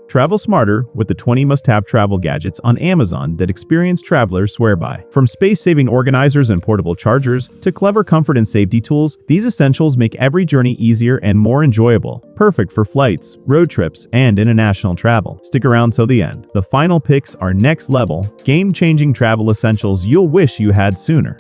Travel smarter with the 20 must-have travel gadgets on Amazon that experienced travelers swear by. From space-saving organizers and portable chargers to clever comfort and safety tools, these essentials make every journey easier and more enjoyable. Perfect for flights, road trips, and international travel. Stick around till the end. The final picks are next level, game-changing travel essentials you'll wish you had sooner.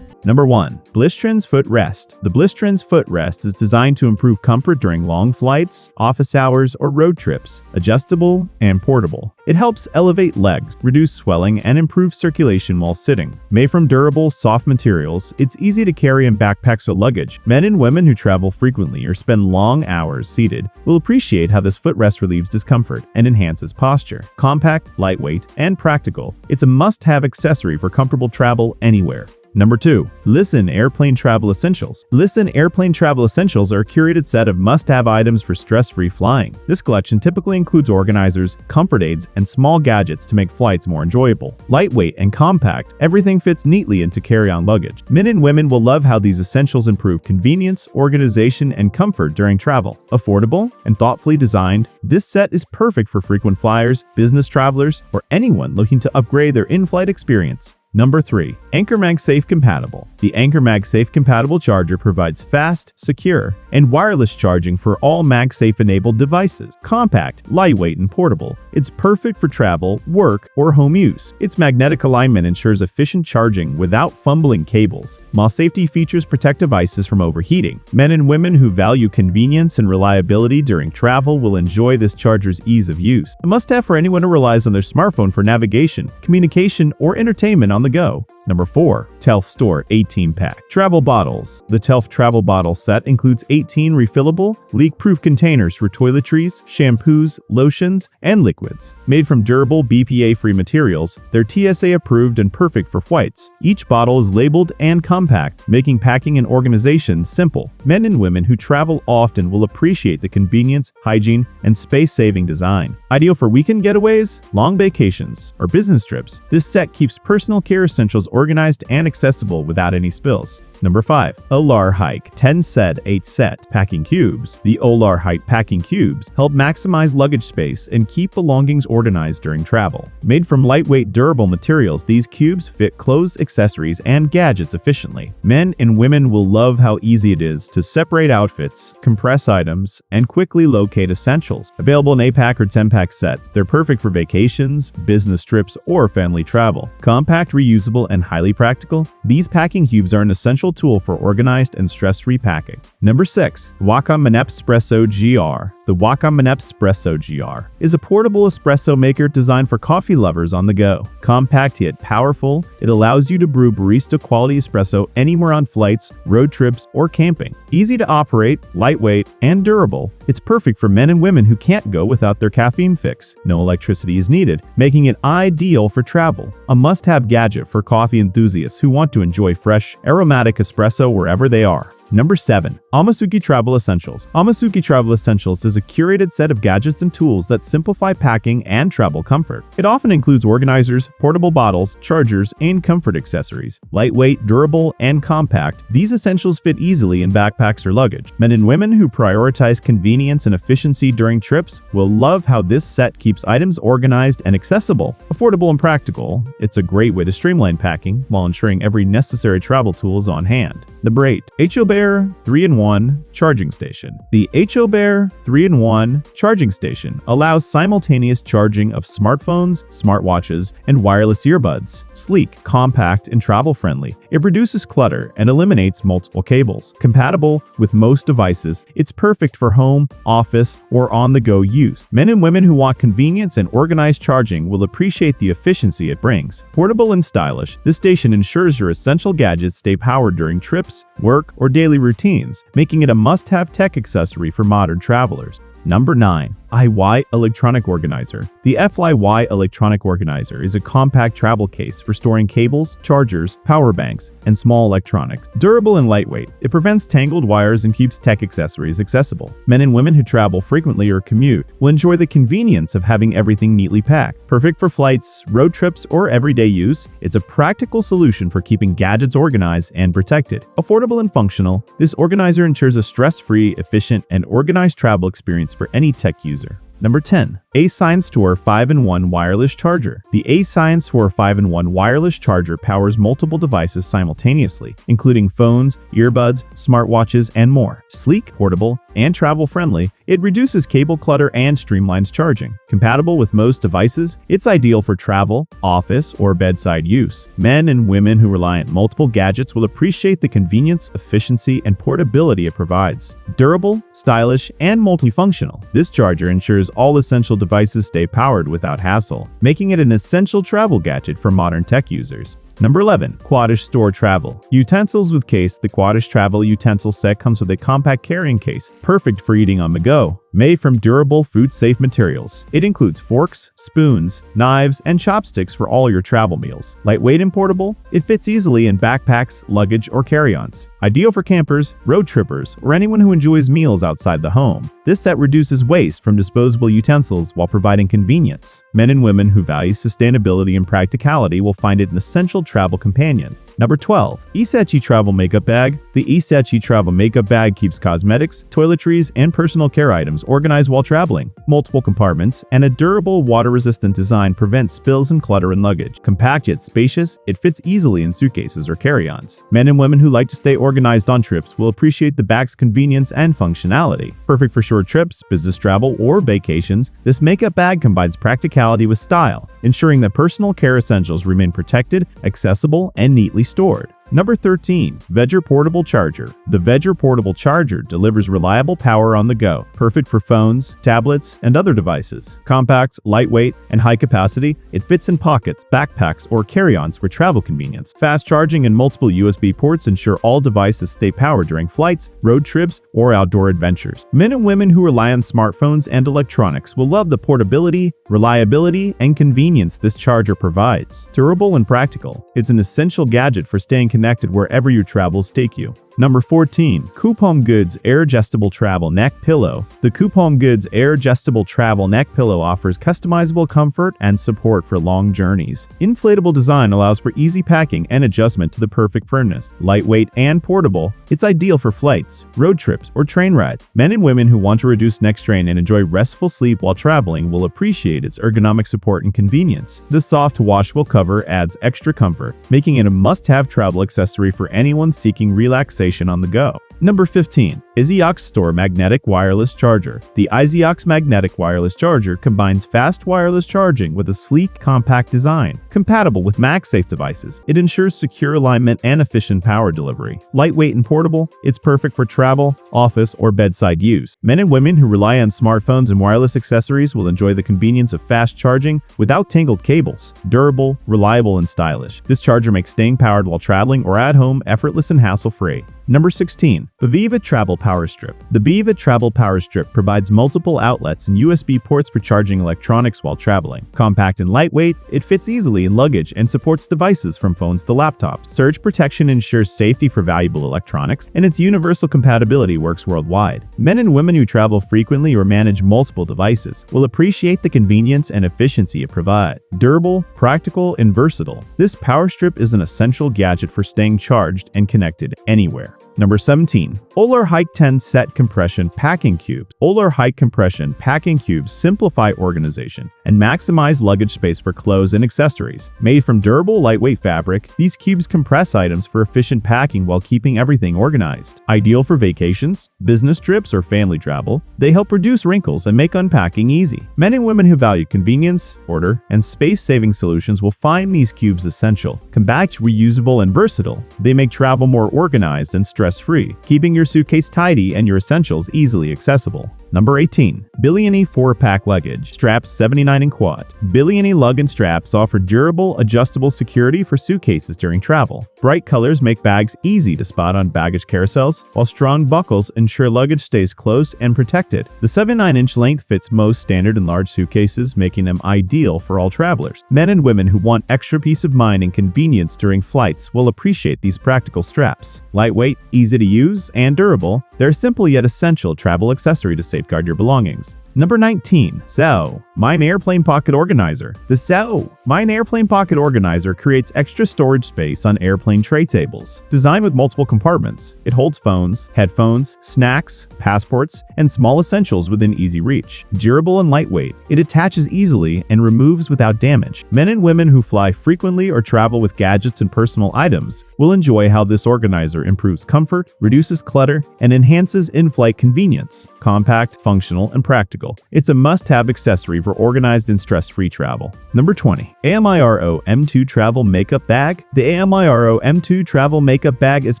Number 1. BlissTrends Footrest. The BlissTrends Footrest is designed to improve comfort during long flights, office hours, or road trips. Adjustable and portable. It helps elevate legs, reduce swelling, and improve circulation while sitting. Made from durable, soft materials, it's easy to carry in backpacks or luggage. Men and women who travel frequently or spend long hours seated will appreciate how this footrest relieves discomfort and enhances posture. Compact, lightweight, and practical, it's a must-have accessory for comfortable travel anywhere. Number 2. LISEN Airplane Travel Essentials. LISEN Airplane Travel Essentials are a curated set of must-have items for stress-free flying. This collection typically includes organizers, comfort aids, and small gadgets to make flights more enjoyable. Lightweight and compact, everything fits neatly into carry-on luggage. Men and women will love how these essentials improve convenience, organization, and comfort during travel. Affordable and thoughtfully designed, this set is perfect for frequent flyers, business travelers, or anyone looking to upgrade their in-flight experience. Number 3. Anker MagSafe Compatible. The Anker MagSafe Compatible charger provides fast, secure, and wireless charging for all MagSafe-enabled devices. Compact, lightweight, and portable, it's perfect for travel, work, or home use. Its magnetic alignment ensures efficient charging without fumbling cables, while safety features protect devices from overheating. Men and women who value convenience and reliability during travel will enjoy this charger's ease of use. A must-have for anyone who relies on their smartphone for navigation, communication, or entertainment on the go. Number 4. Tocelffe Store 18-pack Travel Bottles. The Tocelffe Travel Bottle set includes 18 refillable, leak-proof containers for toiletries, shampoos, lotions, and liquids. Made from durable, BPA-free materials, they're TSA-approved and perfect for flights. Each bottle is labeled and compact, making packing and organization simple. Men and women who travel often will appreciate the convenience, hygiene, and space-saving design. Ideal for weekend getaways, long vacations, or business trips, this set keeps personal care essentials organized and accessible without any spills. Number 5. OlarHike 10 Set 8 Set Packing Cubes. The OlarHike packing cubes help maximize luggage space and keep belongings organized during travel. Made from lightweight, durable materials, these cubes fit clothes, accessories, and gadgets efficiently. Men and women will love how easy it is to separate outfits, compress items, and quickly locate essentials. Available in 8-pack or 10-pack sets, they're perfect for vacations, business trips, or family travel. Compact, reusable, and highly practical, these packing cubes are an essential tool for organized and stress-free packing. Number 6. WACACO Minipresso GR. The WACACO Minipresso GR is a portable espresso maker designed for coffee lovers on the go. Compact yet powerful, it allows you to brew barista-quality espresso anywhere on flights, road trips, or camping. Easy to operate, lightweight, and durable, it's perfect for men and women who can't go without their caffeine fix. No electricity is needed, making it ideal for travel. A must-have gadget for coffee enthusiasts who want to enjoy fresh, aromatic espresso wherever they are. Number 7. Amasuki Travel Essentials. Amasuki Travel Essentials is a curated set of gadgets and tools that simplify packing and travel comfort. It often includes organizers, portable bottles, chargers, and comfort accessories. Lightweight, durable, and compact, these essentials fit easily in backpacks or luggage. Men and women who prioritize convenience and efficiency during trips will love how this set keeps items organized and accessible. Affordable and practical, it's a great way to streamline packing while ensuring every necessary travel tool is on hand. Number 8. HICOBER 3-in-1 Charging Station. The HICOBER 3-in-1 Charging Station allows simultaneous charging of smartphones, smartwatches, and wireless earbuds. Sleek, compact, and travel-friendly, it reduces clutter and eliminates multiple cables. Compatible with most devices, it's perfect for home, office, or on-the-go use. Men and women who want convenience and organized charging will appreciate the efficiency it brings. Portable and stylish, this station ensures your essential gadgets stay powered during trips, work, or daily routines, making it a must-have tech accessory for modern travelers. Number 9. FYY Electronic Organizer. The FYY Electronic Organizer is a compact travel case for storing cables, chargers, power banks, and small electronics. Durable and lightweight, it prevents tangled wires and keeps tech accessories accessible. Men and women who travel frequently or commute will enjoy the convenience of having everything neatly packed. Perfect for flights, road trips, or everyday use, it's a practical solution for keeping gadgets organized and protected. Affordable and functional, this organizer ensures a stress-free, efficient, and organized travel experience for any tech user. Number 10. AScience 5-in-1 Wireless Charger. The AScience 5-in-1 wireless charger powers multiple devices simultaneously, including phones, earbuds, smartwatches, and more. Sleek, portable, and travel-friendly, it reduces cable clutter and streamlines charging. Compatible with most devices, it's ideal for travel, office, or bedside use. Men and women who rely on multiple gadgets will appreciate the convenience, efficiency, and portability it provides. Durable, stylish, and multifunctional, this charger ensures all essential devices stay powered without hassle, making it an essential travel gadget for modern tech users. Number 11. Quatish Store Travel Utensils with Case. The Quatish Travel Utensil Set comes with a compact carrying case, perfect for eating on the go. Made from durable, food-safe materials, it includes forks, spoons, knives, and chopsticks for all your travel meals. Lightweight and portable, it fits easily in backpacks, luggage, or carry-ons. Ideal for campers, road trippers, or anyone who enjoys meals outside the home. This set reduces waste from disposable utensils while providing convenience. Men and women who value sustainability and practicality will find it an essential travel companion. Number 12. EACHY Travel Makeup Bag. The EACHY Travel Makeup Bag keeps cosmetics, toiletries, and personal care items organized while traveling. Multiple compartments and a durable, water-resistant design prevent spills and clutter in luggage. Compact yet spacious, it fits easily in suitcases or carry-ons. Men and women who like to stay organized on trips will appreciate the bag's convenience and functionality. Perfect for short trips, business travel, or vacations, this makeup bag combines practicality with style, ensuring that personal care essentials remain protected, accessible, and neatly stored. Number 13. VEGER Portable Charger. The VEGER Portable Charger delivers reliable power on the go, perfect for phones, tablets, and other devices. Compact, lightweight, and high capacity, it fits in pockets, backpacks, or carry-ons for travel convenience. Fast charging and multiple USB ports ensure all devices stay powered during flights, road trips, or outdoor adventures. Men and women who rely on smartphones and electronics will love the portability, reliability, and convenience this charger provides. Durable and practical, it's an essential gadget for staying connected wherever your travels take you. Number 14. Coop Home Goods AirJustable Travel Neck Pillow. The Coop Home Goods AirJustable Travel Neck Pillow offers customizable comfort and support for long journeys. Inflatable design allows for easy packing and adjustment to the perfect firmness. Lightweight and portable, it's ideal for flights, road trips, or train rides. Men and women who want to reduce neck strain and enjoy restful sleep while traveling will appreciate its ergonomic support and convenience. The soft washable cover adds extra comfort, making it a must-have travel accessory for anyone seeking relaxation on the go. Number 15. Iseyyox Store Magnetic Wireless Charger. The Iseyyox Magnetic Wireless Charger combines fast wireless charging with a sleek, compact design. Compatible with MagSafe devices, it ensures secure alignment and efficient power delivery. Lightweight and portable, it's perfect for travel, office, or bedside use. Men and women who rely on smartphones and wireless accessories will enjoy the convenience of fast charging without tangled cables. Durable, reliable, and stylish, this charger makes staying powered while traveling or at home effortless and hassle-free. Number 16. BEVA Travel Power Strip. The BEVA Travel Power Strip provides multiple outlets and USB ports for charging electronics while traveling. Compact and lightweight, it fits easily in luggage and supports devices from phones to laptops. Surge protection ensures safety for valuable electronics, and its universal compatibility works worldwide. Men and women who travel frequently or manage multiple devices will appreciate the convenience and efficiency it provides. Durable, practical, and versatile, this power strip is an essential gadget for staying charged and connected anywhere. Number 17. OlarHike 10 Set Compression Packing Cubes. OlarHike Compression Packing Cubes simplify organization and maximize luggage space for clothes and accessories. Made from durable, lightweight fabric, these cubes compress items for efficient packing while keeping everything organized. Ideal for vacations, business trips, or family travel, they help reduce wrinkles and make unpacking easy. Men and women who value convenience, order, and space-saving solutions will find these cubes essential. Compact, reusable, and versatile, they make travel more organized and stress-free, keeping your suitcase tidy and your essentials easily accessible. Number 18. BILIONE 4-pack luggage. Straps 79 in quad. BILIONE lug and straps offer durable, adjustable security for suitcases during travel. Bright colors make bags easy to spot on baggage carousels, while strong buckles ensure luggage stays closed and protected. The 79-inch length fits most standard and large suitcases, making them ideal for all travelers. Men and women who want extra peace of mind and convenience during flights will appreciate these practical straps. Lightweight, easy to use, and durable, they're a simple yet essential travel accessory to safeguard your belongings. Number 19. So, Mine Airplane Pocket Organizer. The Mine Airplane Pocket Organizer creates extra storage space on airplane tray tables. Designed with multiple compartments, it holds phones, headphones, snacks, passports, and small essentials within easy reach. Durable and lightweight, it attaches easily and removes without damage. Men and women who fly frequently or travel with gadgets and personal items will enjoy how this organizer improves comfort, reduces clutter, and enhances in-flight convenience. Compact, functional, and practical. It's a must-have accessory for organized and stress-free travel. Number 20. AMIRO M2 Travel Makeup Bag. The AMIRO M2 Travel Makeup Bag is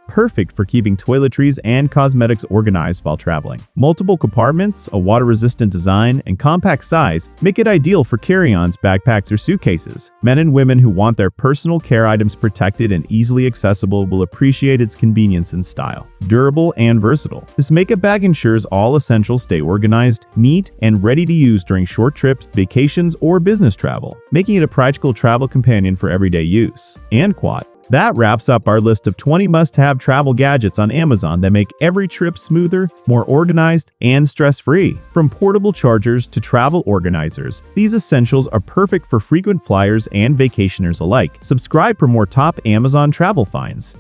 perfect for keeping toiletries and cosmetics organized while traveling. Multiple compartments, a water-resistant design, and compact size make it ideal for carry-ons, backpacks, or suitcases. Men and women who want their personal care items protected and easily accessible will appreciate its convenience and style. Durable and versatile, this makeup bag ensures all essentials stay organized, neat, and ready to use during short trips, vacations, or business travel, making it a practical travel companion for everyday use. And quad. That wraps up our list of 20 must-have travel gadgets on Amazon that make every trip smoother, more organized, and stress-free. From portable chargers to travel organizers, these essentials are perfect for frequent flyers and vacationers alike. Subscribe for more top Amazon travel finds.